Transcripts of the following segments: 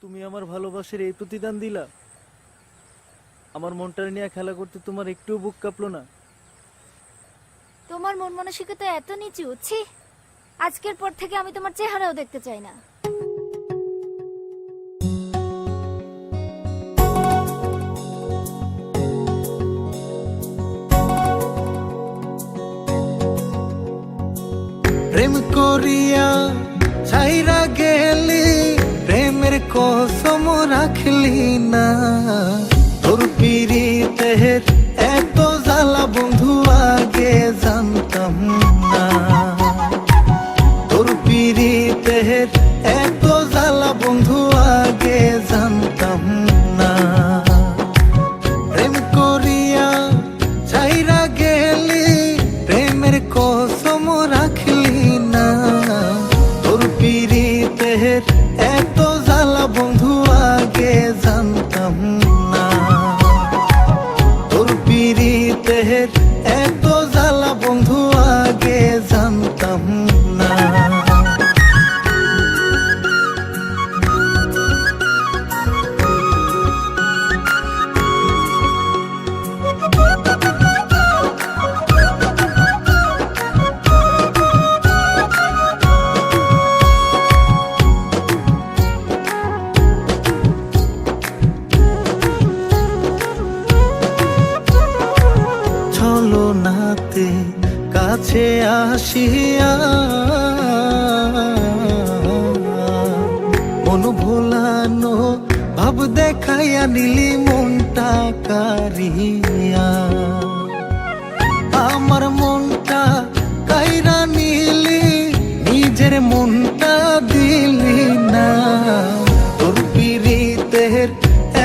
তুমি আমার ভালোবাসার এই প্রতিদান দিলা? আমার মনটা নিয়ে খেলা করতে তোমার একটুও বুক কাঁপলো না? তোমার মন মানসিকতা এত নিচু, ছি! আজকের পর থেকে আমি তোমার চেহারাও দেখতে চাই না। প্রেম করিয়া ছাইরা গেলি, প্রেমের কসম রাখলি না। তোর পিরিতের এত জ্বালা বন্ধু আগে জানতাম না। তোর পিরিতের এত জ্বালা বন্ধু আগে জানতাম না। প্রেম করিয়া ছাইরা গেলি, প্রেমের কসম রাখলি না। তোর পিরিতের এত জ্বালা বন্ধু আগে জানতাম না। তোর পিরিতের এত জ্বালা বন্ধু আগে জানতাম না। ছলনাতে কাছে আসিয়া মন ভোলানো ভাব দেখাইয়া নিলি মনটা কারিয়া। আমার মনটা কাইরা নিলি, নিজের মনটা দিলি না। তোর পিরিতের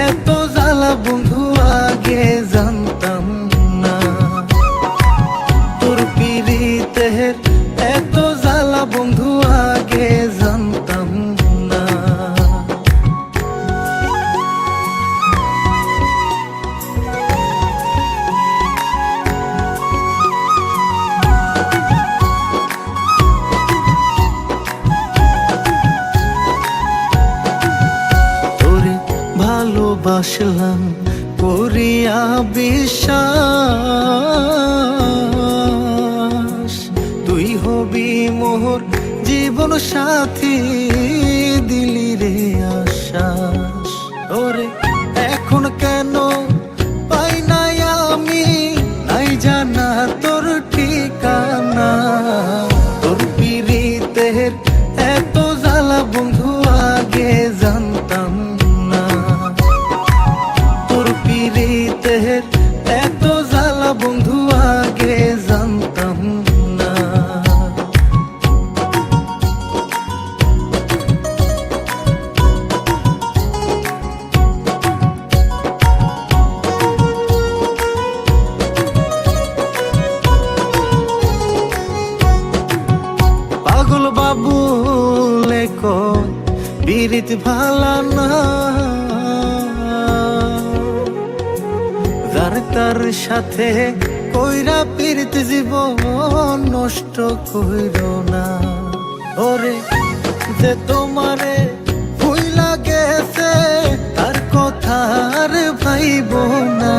এত জ্বালা বন্ধু আগে জানতাম না। তোর পিরিতের এত জ্বালা বন্ধু আগে জানতাম না। তোরে ভালোবাসলাম করিয়া বিশ্বাস, তুই হবি মোর জীবন সাথী, দিলি রে আশ্বাস। ওরে এখন কেন পাই নাই আমি, নাই জানা তোর ঠিকানা। তোর পিরিতের এত জ্বালা বন্ধু আগে জানতাম না। তোর পিরিতের এত জ্বালা বন্ধু আগে জানতাম না। পাগল বাবু লেখো বিরিত ভালা না, যার তার সাথে কইরা পিরিত জীবন নষ্ট কইরো না। ওরে যে তোমারে ভুইলা গেছে, তার কথা আর ভাইব না।